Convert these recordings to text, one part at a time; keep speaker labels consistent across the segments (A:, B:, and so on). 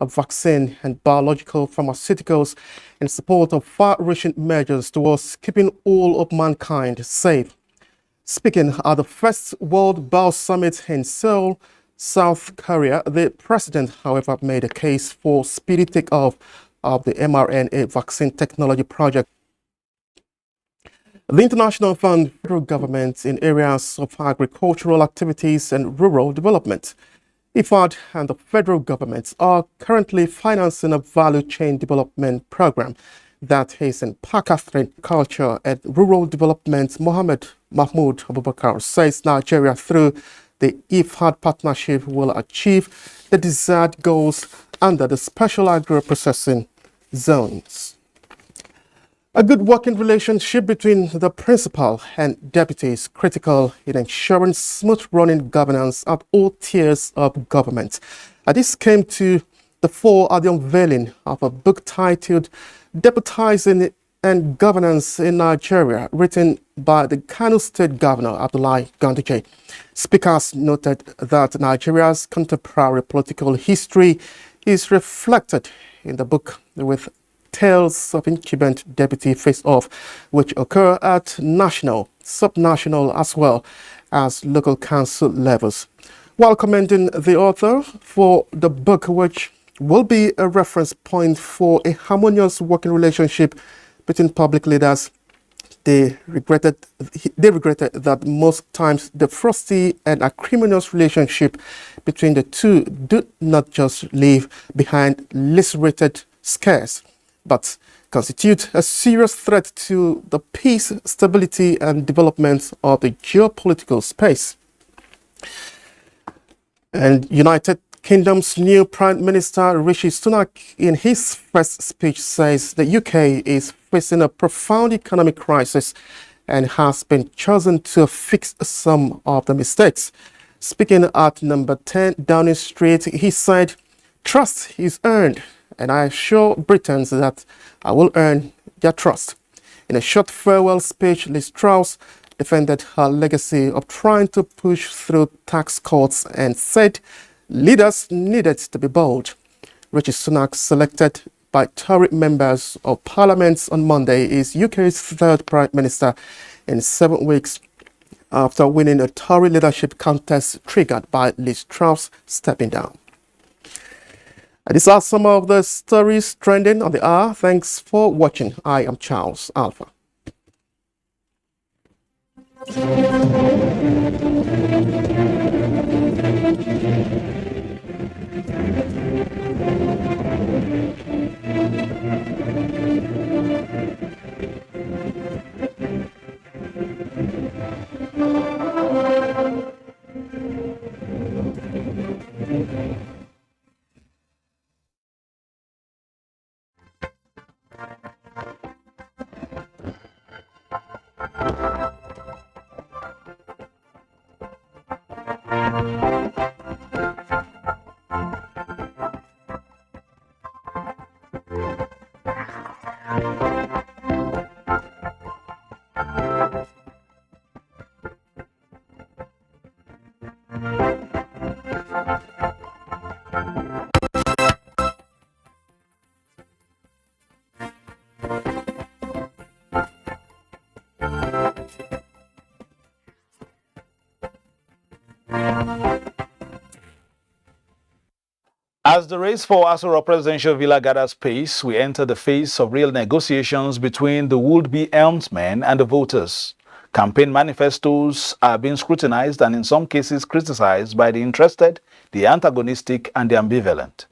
A: a vaccine and biological pharmaceuticals in support of far-reaching measures towards keeping all of mankind safe. Speaking at the first World Bio Summit in Seoul, South Korea, the president, however, made a case for speedy takeoff of the mRNA vaccine technology project. The International Fund, federal government in areas of agricultural activities and rural development. IFAD and the federal government are currently financing a value chain development program that is in Pakistan culture and rural development. Mohammed Mahmoud Abubakar says Nigeria, through the IFAD partnership, will achieve the desired goals under the special agro-processing zones. A good working relationship between the principal and deputy is critical in ensuring smooth running governance at all tiers of government. This came to the fore at the unveiling of a book titled Deputizing and Governance in Nigeria, written by the Kano State Governor Abdullahi Ganduje. Speakers noted that Nigeria's contemporary political history is reflected in the book, with tales of incumbent deputy face-off, which occur at national, sub-national, as well as local council levels. While commending the author for the book, which will be a reference point for a harmonious working relationship between public leaders, they regretted that most times the frosty and acrimonious relationship between the two do not just leave behind lacerated scars, but constitute a serious threat to the peace, stability, and development of the geopolitical space. And United Kingdom's new Prime Minister Rishi Sunak, in his first speech, says the UK is facing a profound economic crisis and has been chosen to fix some of the mistakes. Speaking at number 10 Downing Street, he said, "Trust is earned, and I assure Britons that I will earn their trust." In a short farewell speech, Liz Truss defended her legacy of trying to push through tax cuts and said leaders needed to be bold. Rishi Sunak, selected by Tory members of Parliament on Monday, is UK's third Prime Minister in 7 weeks after winning a Tory leadership contest triggered by Liz Truss stepping down. These are some of the stories trending on the hour. Thanks for watching. I am Charles Alpha.
B: As the race for Asoro presidential villa gathers pace, we enter the phase of real negotiations between the would-be helmsmen and the voters. Campaign manifestos are being scrutinized and in some cases criticized by the interested, the antagonistic, and the ambivalent.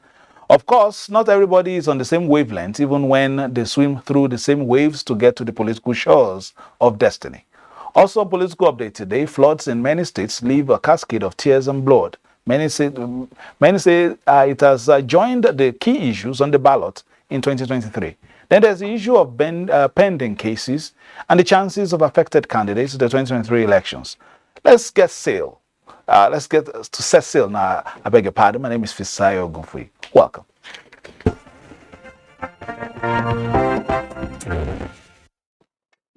B: Of course, not everybody is on the same wavelength, even when they swim through the same waves to get to the political shores of destiny. Also, political update today: floods in many states leave a cascade of tears and blood. Many say it has joined the key issues on the ballot in 2023. Then there's the issue of pending cases and the chances of affected candidates in the 2023 elections. Let's get sail. Let's get to set sail now. I beg your pardon. My name is Fisayo Gunfui. Welcome.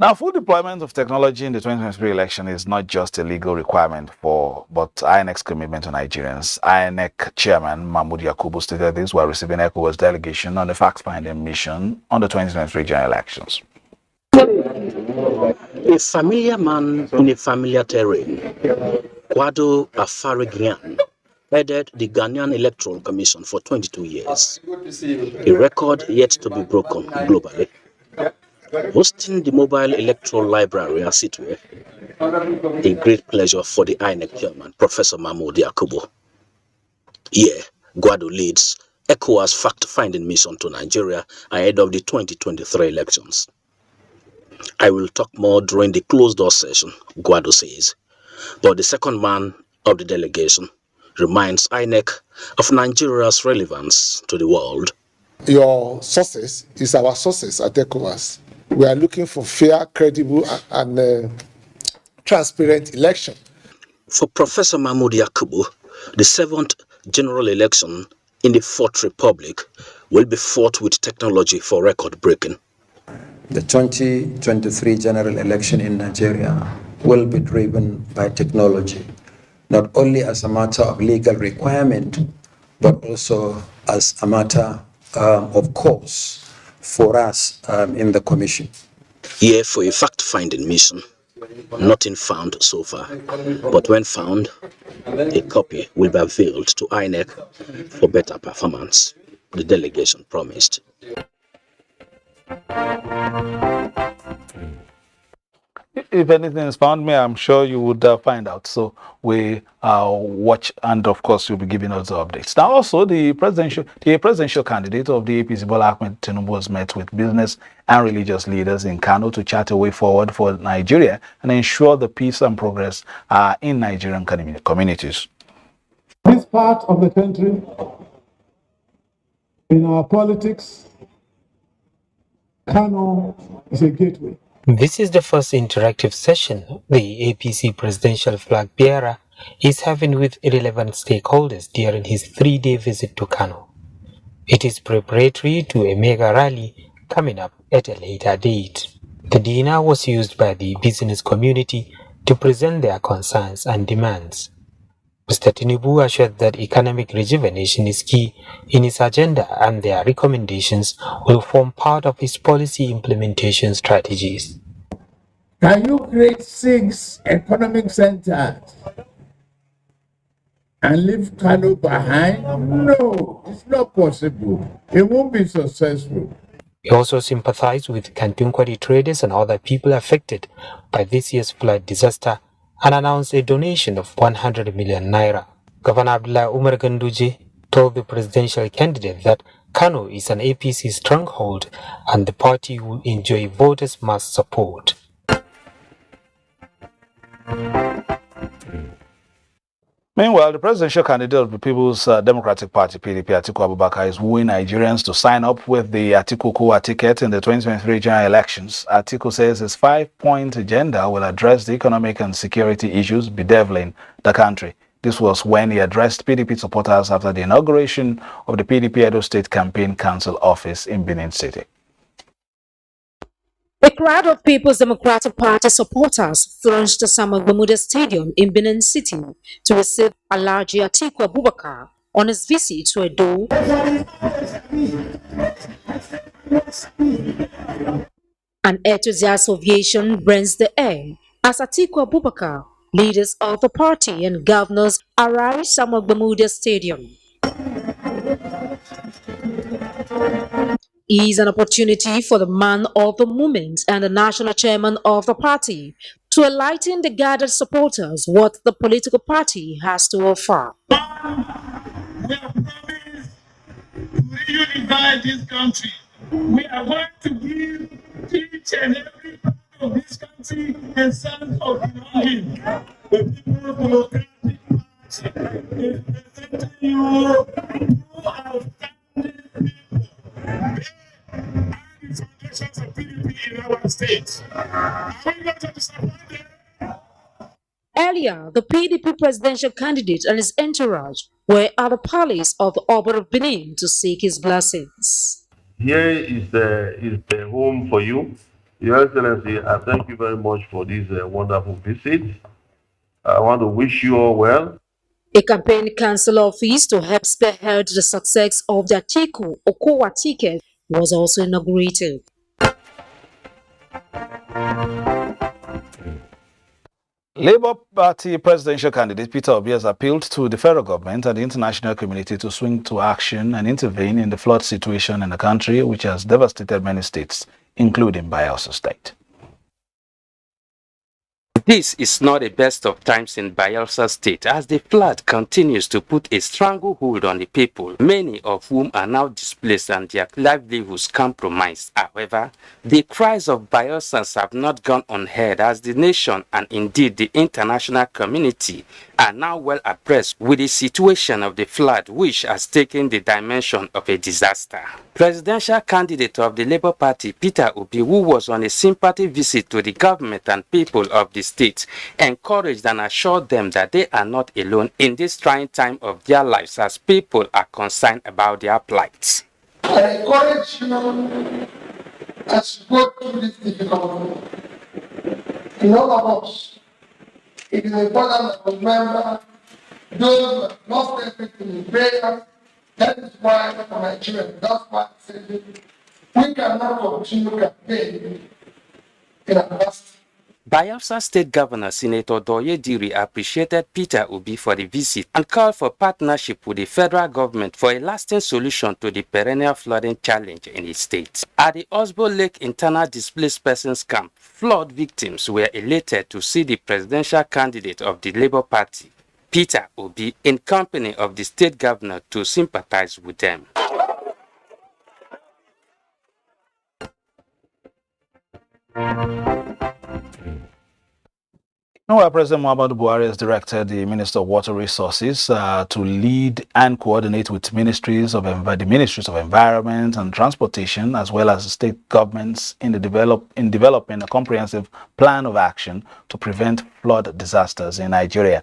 B: Now, full deployment of technology in the 2023 election is not just a legal requirement but INEC's commitment to Nigerians. INEC Chairman Mahmoud Yakubu stated this while receiving ECOWAS delegation on the fact-finding mission on the 2023 general elections.
C: A familiar man in a familiar terrain, Kwado Afarigian headed the Ghanaian Electoral Commission for 22 years, a record yet to be broken globally. Hosting the mobile electoral library as it were, a great pleasure for the INEC chairman, Professor Mahmoud Yakubu. Here, Guado leads ECOWAS fact-finding mission to Nigeria ahead of the 2023 elections. I will talk more during the closed-door session, Guado says, but the second man of the delegation reminds INEC of Nigeria's relevance to the world.
D: Your sources is our sources at ECOWAS. We are looking for fair, credible, and transparent election.
C: For Professor Mahmoud Yakubu, the 7th general election in the Fourth Republic will be fought with technology for record breaking.
E: The 2023 general election in Nigeria will be driven by technology, not only as a matter of legal requirement, but also as a matter of course for us in the Commission.
C: Here for a fact-finding mission, nothing found so far, but when found, a copy will be availed to INEC for better performance, the delegation promised.
B: If anything is found, I'm sure you would find out. So we watch, and of course, you'll be giving us the updates. Now, also, the presidential candidate of the APC, Bola Ahmed Tinubu, has met with business and religious leaders in Kano to chart a way forward for Nigeria and ensure the peace and progress in Nigerian communities.
F: This part of the country, in our politics, Kano is a gateway.
G: This is the first interactive session the APC presidential flag bearer is having with relevant stakeholders during his 3-day visit to Kano. It is preparatory to a mega rally coming up at a later date. The dinner was used by the business community to present their concerns and demands. Mr. Tinubu assured that economic rejuvenation is key in his agenda and their recommendations will form part of his policy implementation strategies.
F: Can you create 6 economic centers and leave Kano behind? No, it's not possible. It won't be successful.
G: He also sympathized with Kantunkwari traders and other people affected by this year's flood disaster and announced a donation of 100 million naira. Governor Abdullah Umar Ganduje told the presidential candidate that Kano is an APC stronghold and the party will enjoy voters' mass support.
B: Meanwhile, the presidential candidate of the People's Democratic Party, PDP, Atiku Abubakar, is wooing Nigerians to sign up with the Atiku Kowa ticket in the 2023 general elections. Atiku says his 5-point agenda will address the economic and security issues bedeviling the country. This was when he addressed PDP supporters after the inauguration of the PDP Edo State Campaign Council office in Benin City.
H: A crowd of People's Democratic Party supporters thronged the Samuel Gbamuda Stadium in Benin City to receive Alhaji Atiku Abubakar on his visit to Edo. An enthusiast ovation rends the air as Atiku Abubakar, leaders of the party and governors arrive Samuel Gbamuda Stadium. Is an opportunity for the man of the moment and the national chairman of the party to enlighten the gathered supporters what the political party has to offer.
F: We have promised to reunify this country. We are going to give each and every part of this country a sense of belonging. The People's Democratic Party is presenting you two outstanding people. And its foundations of PDP in our state. Are we not to disappointed?
H: Earlier, the PDP presidential candidate and his entourage were at the palace of the Oba of Benin to seek his blessings.
I: Here is the home for you. Your Excellency, I thank you very much for this wonderful visit. I want to wish you all well.
H: A campaign council office to help spearhead the success of the Atiku Okowa ticket was also inaugurated.
B: Labour Party presidential candidate Peter Obi has appealed to the federal government and the international community to swing to action and intervene in the flood situation in the country, which has devastated many states, including Bayelsa State.
J: This is not the best of times in Bayelsa State as the flood continues to put a stranglehold on the people, many of whom are now displaced and their livelihoods compromised. However, the cries of Bayelsans have not gone unheard as the nation and indeed the international community are now well abreast with the situation of the flood, which has taken the dimension of a disaster. Presidential candidate of the Labour Party, Peter Obi, who was on a sympathy visit to the government and people of the state, encouraged and assured them that they are not alone in this trying time of their lives as people are concerned about their plight.
F: I encourage you as you go through this difficult in all of us. It is important to remember those who have lost everything in prayer. That is why for Nigerian, that's why I say we cannot continue campaigning in adversity.
J: Bayelsa State Governor Senator Doye Diri appreciated Peter Obi for the visit and called for partnership with the federal government for a lasting solution to the perennial flooding challenge in the state. At the Osbo Lake Internal Displaced Persons Camp, flood victims were elated to see the presidential candidate of the Labour Party, Peter Obi, in company of the state governor to sympathize with them.
B: Now, President Muhammadu Buhari has directed the Minister of Water Resources to lead and coordinate with the Ministries of Environment and Transportation, as well as the state governments in developing a comprehensive plan of action to prevent flood disasters in Nigeria.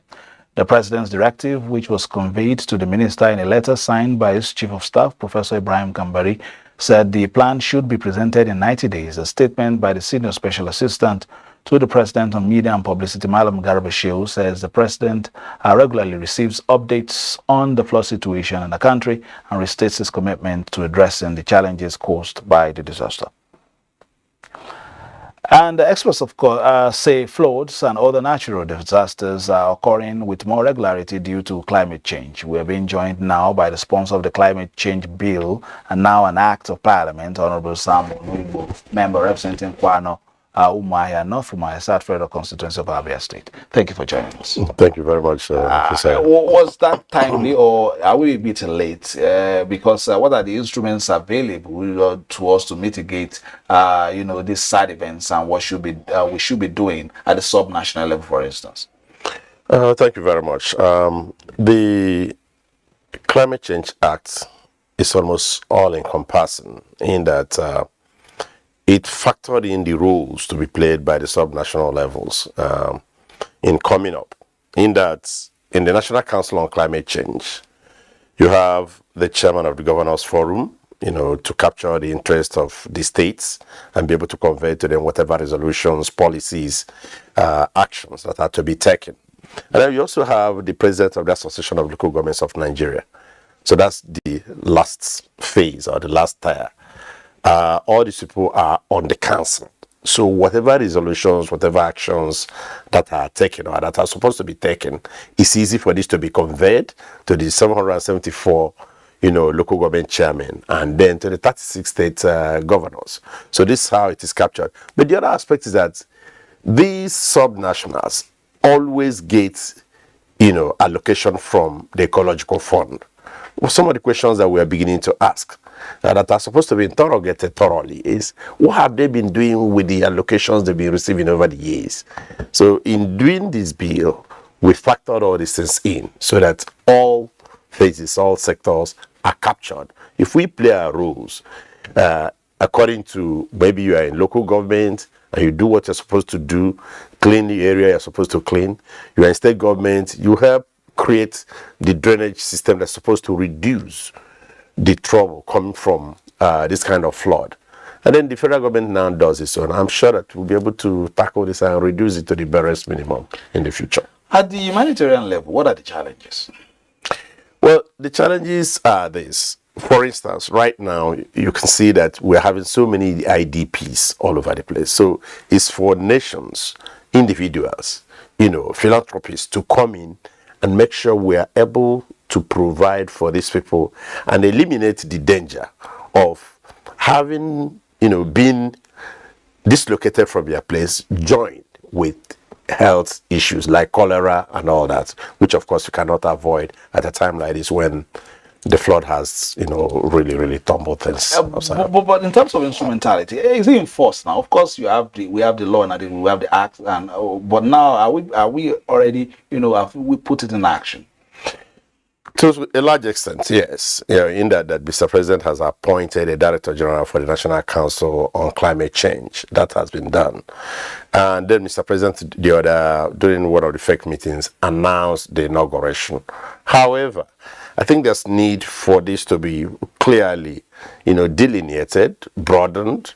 B: The President's directive, which was conveyed to the Minister in a letter signed by his Chief of Staff, Professor Ibrahim Gambari, said the plan should be presented in 90 days. A statement by the Senior Special Assistant to the President on Media and Publicity, Malam Garba Shehu, says the President regularly receives updates on the flood situation in the country and restates his commitment to addressing the challenges caused by the disaster. And the experts, of course, say floods and other natural disasters are occurring with more regularity due to climate change. We are being joined now by the sponsor of the Climate Change Bill and now an Act of Parliament, Honorable Sam Onugbo, member representing Kwano, Umuahia, North Umuahia, South Federal Constituency of Abia State. Thank you for joining us.
I: Thank you very much,
B: Was that timely or are we a bit late? Because what are the instruments available to us to mitigate, these side events and what we should be doing at the sub-national level, for instance?
I: Thank you very much. The Climate Change Act is almost all-encompassing in that it factored in the roles to be played by the sub-national levels in coming up. In that, in the National Council on Climate Change, you have the chairman of the Governors Forum, to capture the interest of the states and be able to convey to them whatever resolutions, policies, actions that are to be taken. And then you also have the president of the Association of Local Governments of Nigeria. So that's the last phase or the last tier. All these people are on the council. So whatever resolutions, whatever actions that are taken or that are supposed to be taken, it's easy for this to be conveyed to the 774, local government chairmen and then to the 36 state governors. So this is how it is captured. But the other aspect is that these subnationals always get, allocation from the ecological fund. Well, some of the questions that we are beginning to ask that are supposed to be interrogated thoroughly is what have they been doing with the allocations they've been receiving over the years? So in doing this bill, we factored all these things in so that all phases, all sectors are captured. If we play our rules according to maybe you are in local government and you do what you're supposed to do, clean the area you're supposed to clean, you are in state government, you help create the drainage system that's supposed to reduce the trouble coming from this kind of flood. And then the federal government now does its own. I'm sure that we'll be able to tackle this and reduce it to the barest minimum in the future.
B: At the humanitarian level, what are the challenges?
I: Well, the challenges are this. For instance, right now, you can see that we're having so many IDPs all over the place. So it's for nations, individuals, philanthropists to come in and make sure we are able to provide for these people and eliminate the danger of having, been dislocated from their place, joined with health issues like cholera and all that, which of course you cannot avoid at a time like this when the flood has, really, really tumbled things upside.
B: But in terms of instrumentality, is it enforced now? Of course, we have the law and we have the act, but now are we already, have we put it in action?
I: To a large extent, yes. In that Mr. President has appointed a Director General for the National Council on Climate Change. That has been done. And then Mr. President, during one of the fake meetings, announced the inauguration. However, I think there's need for this to be clearly, delineated, broadened,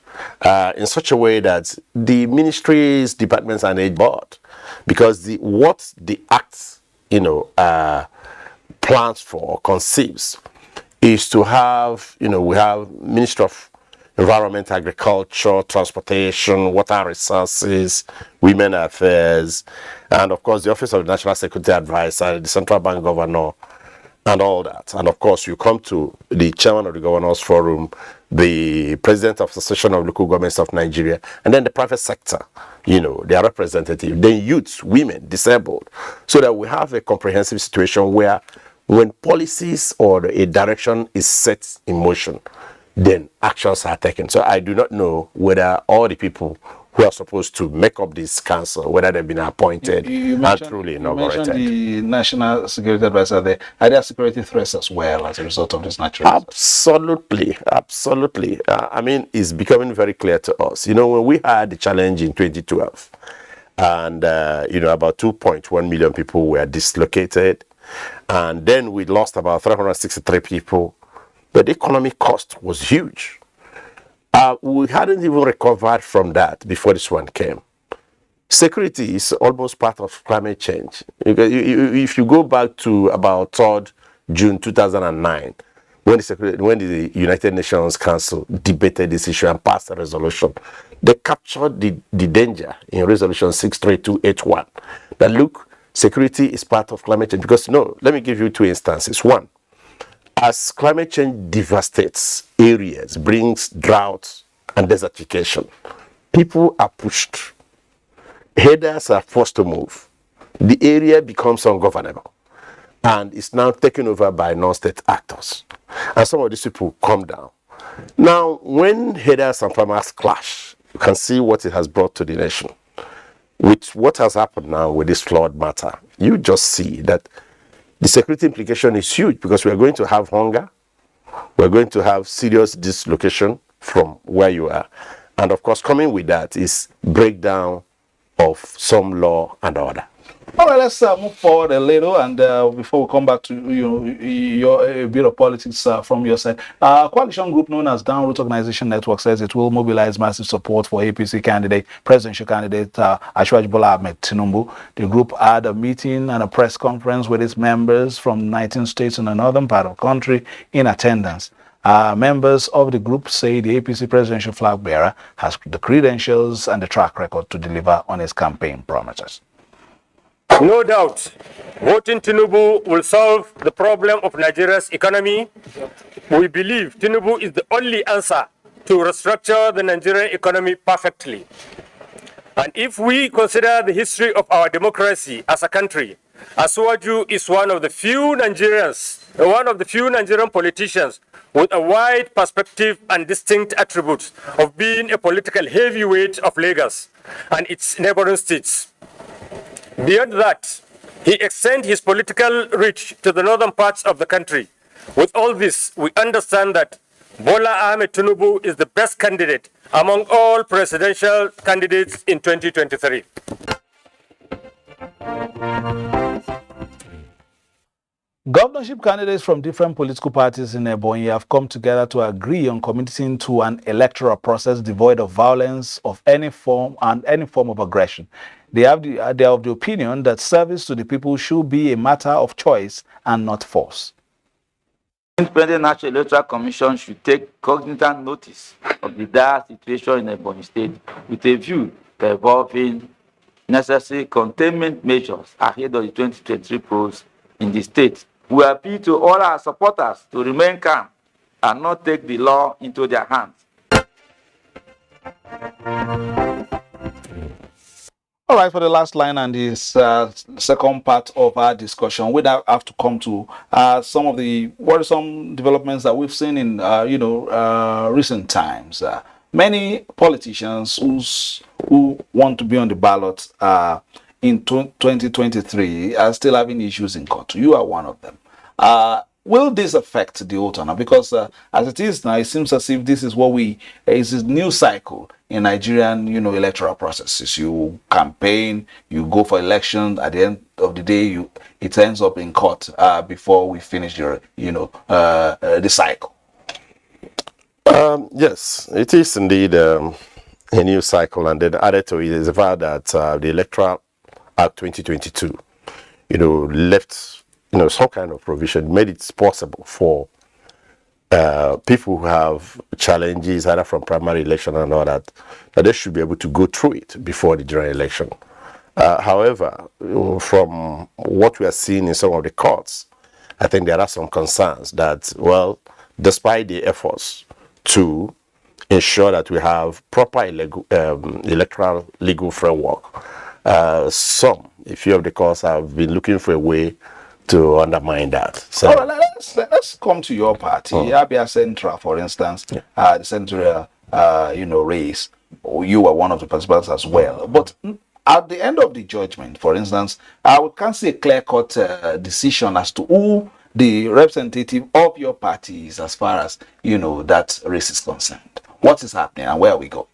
I: in such a way that the ministries, departments, and age board, because what the act, plans for, conceives, is to have, we have Ministry of Environment, Agriculture, Transportation, Water Resources, Women Affairs, and of course the Office of the National Security Advisor, the Central Bank Governor, and all that. And of course you come to the Chairman of the Governors Forum, the President of the Association of Local Governments of Nigeria, and then the private sector, their representative, then youths, women, disabled, so that we have a comprehensive situation where when policies or a direction is set in motion, then actions are taken. So I do not know whether all the people who are supposed to make up this council, whether they've been appointed and truly inaugurated.
B: You mentioned the National Security Advisor there. Are there security threats as well as a result of this natural
I: disaster? Absolutely. It's becoming very clear to us. When we had the challenge in 2012, and, about 2.1 million people were dislocated, and then we lost about 363 people, but the economic cost was huge. We hadn't even recovered from that before this one came. Security is almost part of climate change. If you go back to about 3rd June 2009, when the United Nations Council debated this issue and passed a resolution, they captured the danger in Resolution 63281. That look, security is part of climate change. Because let me give you 2 instances. One, as climate change devastates areas, brings drought and desertification, people are pushed. Headers are forced to move. The area becomes ungovernable and is now taken over by non-state actors. And some of these people come down. Now, when headers and farmers clash, you can see what it has brought to the nation. With what has happened now with this flood matter, you just see that the security implication is huge, because we are going to have hunger, we're going to have serious dislocation from where you are, and of course coming with that is breakdown of some law and order.
B: All right, let's move forward a little, and before we come back to a bit of politics from your side, coalition group known as Downroad Organization Network says it will mobilize massive support for APC presidential candidate Asiwaju Bola Ahmed Tinubu. The group had a meeting and a press conference with its members from 19 states in the northern part of the country in attendance. Members of the group say the APC presidential flag bearer has the credentials and the track record to deliver on his campaign promises.
K: No doubt, voting Tinubu will solve the problem of Nigeria's economy. We believe Tinubu is the only answer to restructure the Nigerian economy perfectly. And if we consider the history of our democracy as a country, Asiwaju is one of the few Nigerian politicians with a wide perspective and distinct attributes of being a political heavyweight of Lagos and its neighboring states. Beyond that, he extends his political reach to the northern parts of the country. With all this, we understand that Bola Ahmed Tinubu is the best candidate among all presidential candidates in 2023.
B: Governorship candidates from different political parties in Ebonyi have come together to agree on committing to an electoral process devoid of violence of any form and any form of aggression. They are of the opinion that service to the people should be a matter of choice and not force.
L: Independent National Electoral Commission should take cognizant notice of the dire situation in Ebonyi State with a view to evolving necessary containment measures ahead of the 2023 polls in the state. We appeal to all our supporters to remain calm and not take the law into their hands.
B: All right, for the last line and this second part of our discussion, we now have to come to some of the worrisome developments that we've seen in, recent times. Many politicians who want to be on the ballot in 2023 are still having issues in court. You are one of them. Will this affect the voter now? Because as it is now, it seems as if this is is a new cycle in Nigerian, electoral processes. You campaign, you go for election. At the end of the day, it ends up in court before we finish the cycle.
I: Yes, it is indeed a new cycle, and then added to it is the fact that the Electoral Act 2022, left some kind of provision, made it possible for people who have challenges either from primary election and all that they should be able to go through it before the general election. However, from what we are seeing in some of the courts, I think there are some concerns that, well, despite the efforts to ensure that we have proper electoral legal framework, a few of the courts have been looking for a way to undermine that. So,
B: all right, let's come to your party, Abia Central, for instance, the Central, race. You were one of the participants as well. But at the end of the judgment, for instance, we can't see a clear-cut decision as to who the representative of your party is as far as, that race is concerned. What is happening and where we go?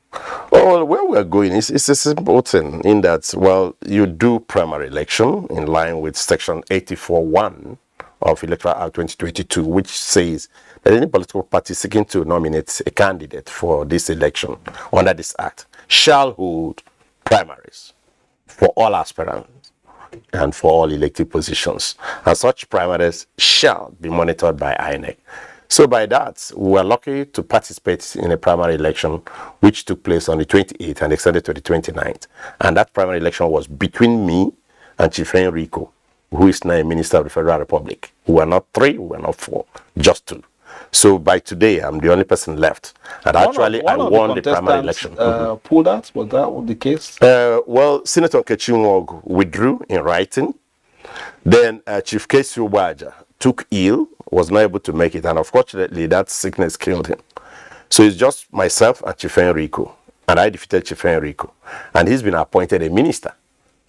I: Well, where we're going is a simple thing in that, well, you do primary election in line with Section 84(1) of Electoral Act 2022, which says that any political party seeking to nominate a candidate for this election under this act shall hold primaries for all aspirants and for all elected positions. And such primaries shall be monitored by INEC. So by that, we were lucky to participate in a primary election which took place on the 28th and extended to the 29th. And that primary election was between me and Chief Enrico, who is now a Minister of the Federal Republic. We were not 3, we were not 4, just 2. So by today, I'm the only person left. And I won the primary election.
B: Pulled out? Was that the case?
I: Well, Senator Kechimwog withdrew in writing. Then Chief Kesu Waja took ill, was not able to make it, and unfortunately that sickness killed him. So it's just myself and Chief Enrico, and I defeated Chief Enrico, and he's been appointed a minister.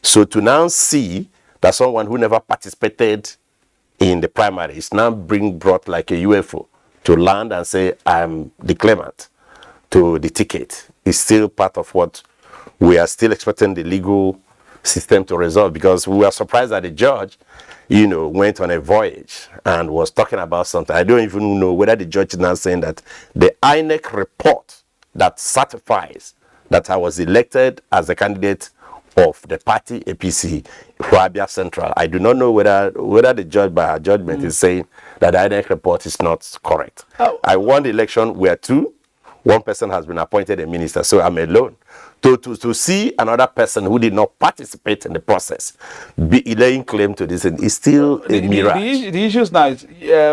I: So to now see that someone who never participated in the primary is now brought like a UFO to land and say, I'm the claimant to the ticket, is still part of what we are still expecting the legal system to resolve, because we were surprised that the judge went on a voyage and was talking about something. I don't even know whether the judge is now saying that the INEC report that certifies that I was elected as a candidate of the party APC for Abia Central. I do not know whether the judge by her judgment is saying that the INEC report is not correct. I won the election where one person has been appointed a minister, so I'm alone. To see another person who did not participate in the process be laying claim to this is still a mirage.
B: The issues now is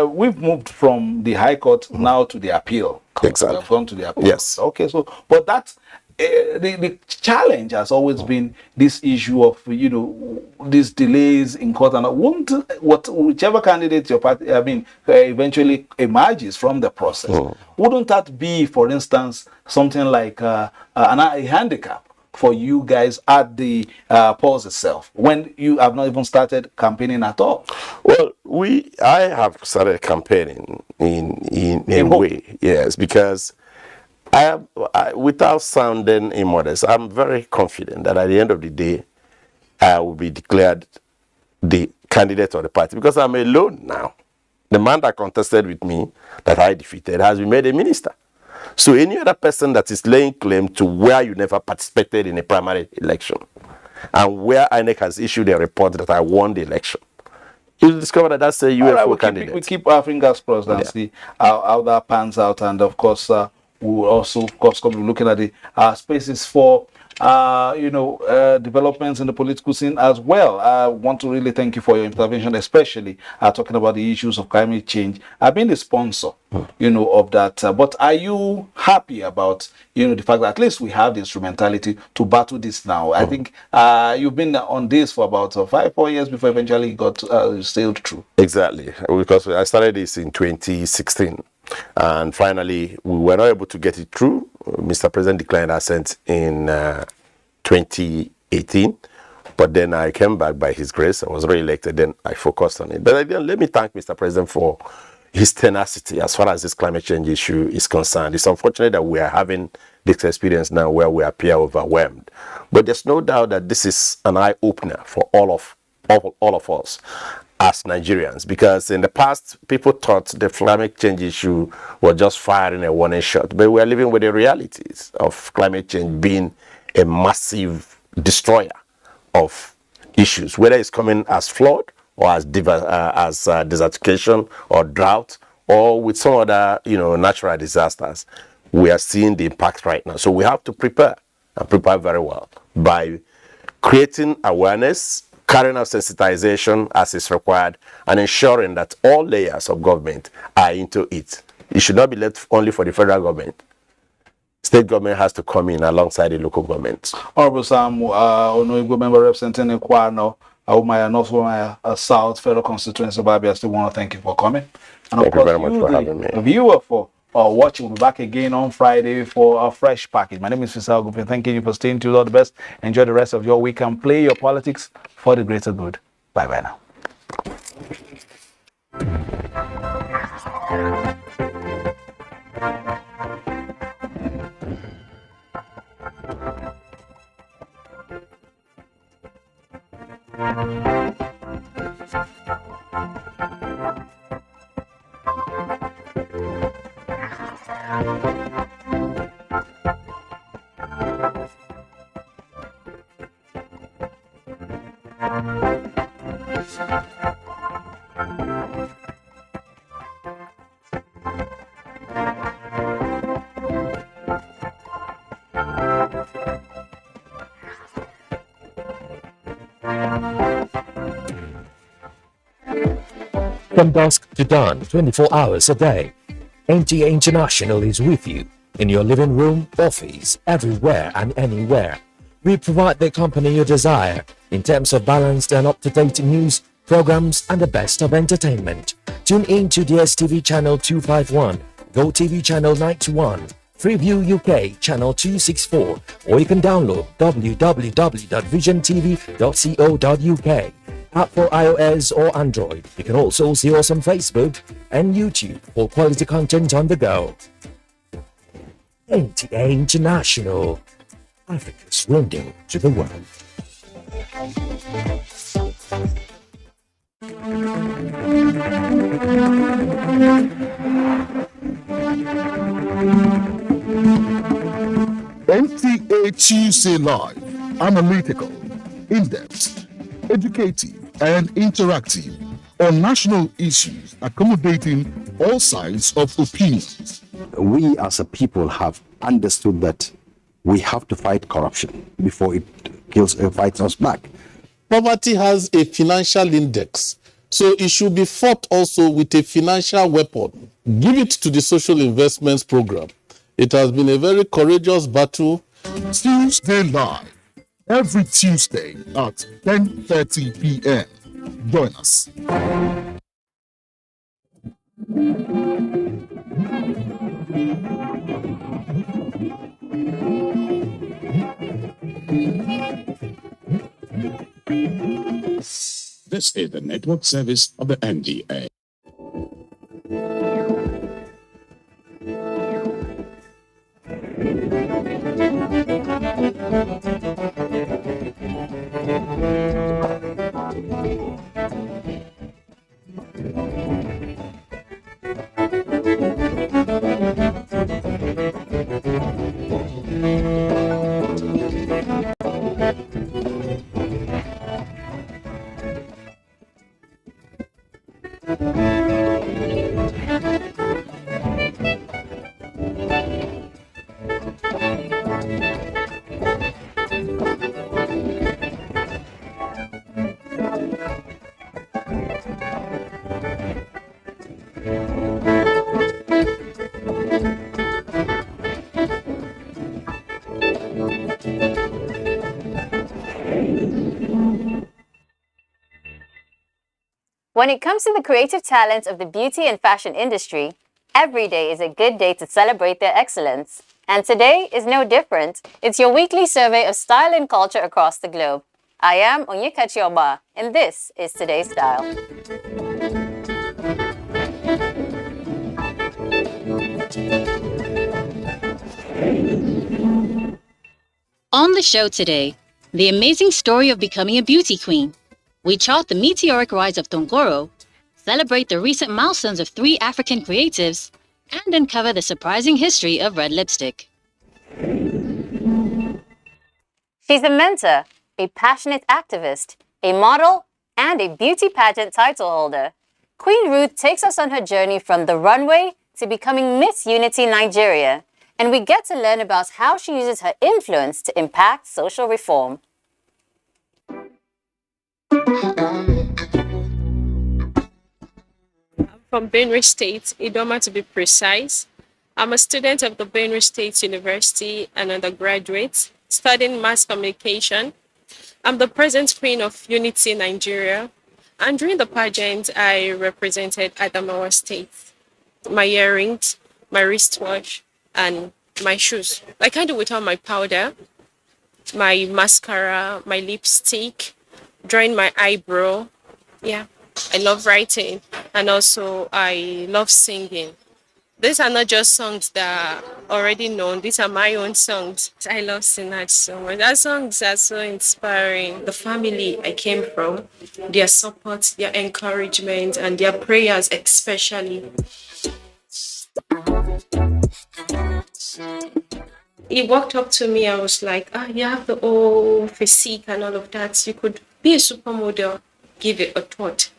B: we've moved from the High Court now to the appeal.
I: Exactly.
B: From to the appeal.
I: Yes.
B: Okay. So, but that's the challenge has always been this issue of these delays in court, and whichever candidate your party eventually emerges from the process, wouldn't that be, for instance, something like a handicap for you guys at the polls itself when you have not even started campaigning at all?
I: Well, I have started campaigning in a way, yes, because without sounding immodest, I'm very confident that at the end of the day, I will be declared the candidate of the party because I'm alone now. The man that contested with me, that I defeated, has been made a minister. So any other person that is laying claim to where you never participated in a primary election and where INEC has issued a report that I won the election, you'll discover that that's a UFO candidate.
B: We keep our fingers crossed and see how that pans out. And of course, we'll also, of course, be looking at the spaces for developments in the political scene as well. I want to really thank you for your intervention, especially talking about the issues of climate change. I've been the sponsor, of that. But are you happy about, the fact that at least we have the instrumentality to battle this now? I think you've been on this for about 5-4 years before eventually got sailed through.
I: Exactly, because I started this in 2016. And finally, we were not able to get it through. Mr. President declined assent in 2018. But then I came back by his grace. I was re-elected. Then I focused on it. But again, let me thank Mr. President for his tenacity as far as this climate change issue is concerned. It's unfortunate that we are having this experience now where we appear overwhelmed. But there's no doubt that this is an eye-opener for all of us as Nigerians, because in the past people thought the climate change issue was just firing a warning shot, but we are living with the realities of climate change being a massive destroyer of issues, whether it's coming as flood or as desertification or drought or with some other natural disasters. We are seeing the impact right now, so we have to prepare and prepare very well by creating awareness, carrying out sensitization as is required, and ensuring that all layers of government are into it. It should not be left only for the federal government. State government has to come in alongside the local governments.
B: Honorable Sam, Honorable Member representing Kwano, Umaya North Umaya South Federal Constituency of Abia, I still want to thank you for coming. And
I: thank you very much for having me.
B: Viewer for watching, we'll be back again on Friday for a fresh package. My name is Fisal Gupin. Thanking you for staying tuned. All the best. Enjoy the rest of your week and play your politics for the greater good. Bye-bye now.
M: From dusk to dawn, 24 hours a day, NTA International is with you in your living room, office, everywhere and anywhere. We provide the company you desire in terms of balanced and up-to-date news, programs, and the best of entertainment. Tune in to DSTV channel 251, GoTV channel 91, Freeview UK channel 264, or you can download www.visiontv.co.uk. App for iOS or Android. You can also see us on Facebook and YouTube for quality content on the go. NTA International, Africa's window to the world.
N: NTA Tuesday Live, analytical, in-depth, educative and interactive on national issues, accommodating all sides of opinions.
O: We as a people have understood that we have to fight corruption before it fights us back.
P: Poverty has a financial index, so it should be fought also with a financial weapon. Give it to the social investments program. It has been a very courageous battle.
N: Tuesday Live, every Tuesday at 10:30 p.m. Join us.
Q: This is the network service of the NTA.
R: When it comes to the creative talents of the beauty and fashion industry, every day is a good day to celebrate their excellence. And today is no different. It's your weekly survey of style and culture across the globe. I am Onyeka Chioma, and this is Today's Style.
S: On the show today, the amazing story of becoming a beauty queen. We chart the meteoric rise of Tongoro, celebrate the recent milestones of 3 African creatives, and uncover the surprising history of red lipstick.
R: She's a mentor, a passionate activist, a model, and a beauty pageant title holder. Queen Ruth takes us on her journey from the runway to becoming Miss Unity Nigeria, and we get to learn about how she uses her influence to impact social reform.
T: From Benue State, Idoma to be precise. I'm a student of the Benue State University, an undergraduate, studying mass communication. I'm the present queen of Unity Nigeria, and during the pageant, I represented Adamawa State. My earrings, my wristwatch, and my shoes. I can't do without my powder, my mascara, my lipstick, drawing my eyebrow. Yeah, I love writing, and also I love singing. These are not just songs that are already known. These are my own songs. I love Sinach so much. Our songs are so inspiring. The family I came from, their support, their encouragement, and their prayers especially. He walked up to me. I was like, you have the old physique and all of that. You could be a supermodel. Give it a thought.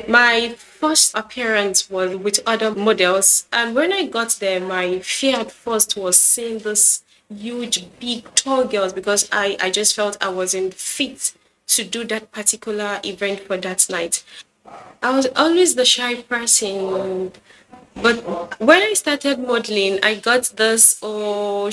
T: My first appearance was with other models, and when I got there, my fear at first was seeing this huge, big, tall girls, because I just felt I wasn't fit to do that particular event for that night. I was always the shy person, but when I started modeling, I got this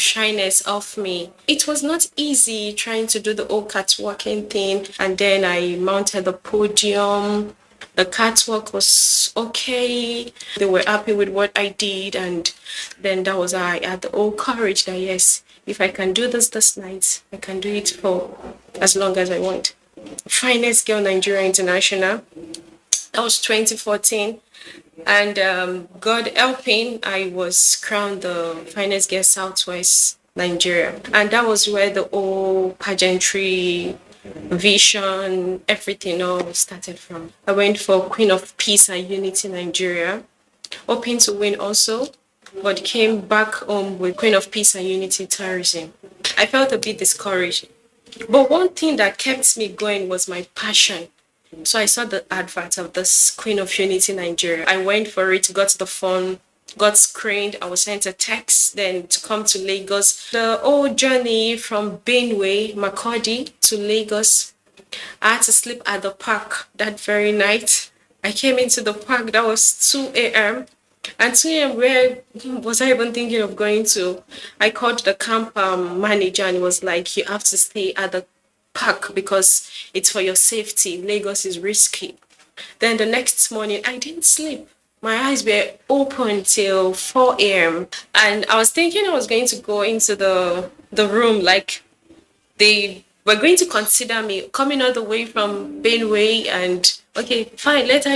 T: shyness off me. It was not easy trying to do the old catwalking thing, and then I mounted the podium. The catwalk was okay. They were happy with what I did, and then that was I had the old courage that yes, if I can do this night, I can do it for as long as I want. Finest Girl Nigeria International. That was 2014. And God helping, I was crowned the finest girl Southwest Nigeria. And that was where the whole pageantry, vision, everything all started from. I went for Queen of Peace and Unity Nigeria, hoping to win also, but came back home with Queen of Peace and Unity Tourism. I felt a bit discouraged. But one thing that kept me going was my passion. So I saw the advert of this Queen of Unity Nigeria. I went for it, got the phone, got screened. I was sent a text then to come to Lagos. The whole journey from Benue, Makurdi to Lagos, I had to sleep at the park that very night. I came into the park, that was 2 a.m. And 2 a.m., where was I even thinking of going to? I called the camp manager, and he was like, you have to stay at the park because it's for your safety. Lagos is risky. Then the next morning, I didn't sleep. My eyes were open till 4 a.m. And I was thinking I was going to go into the room, like they were going to consider me coming all the way from Benue, and okay, fine, let her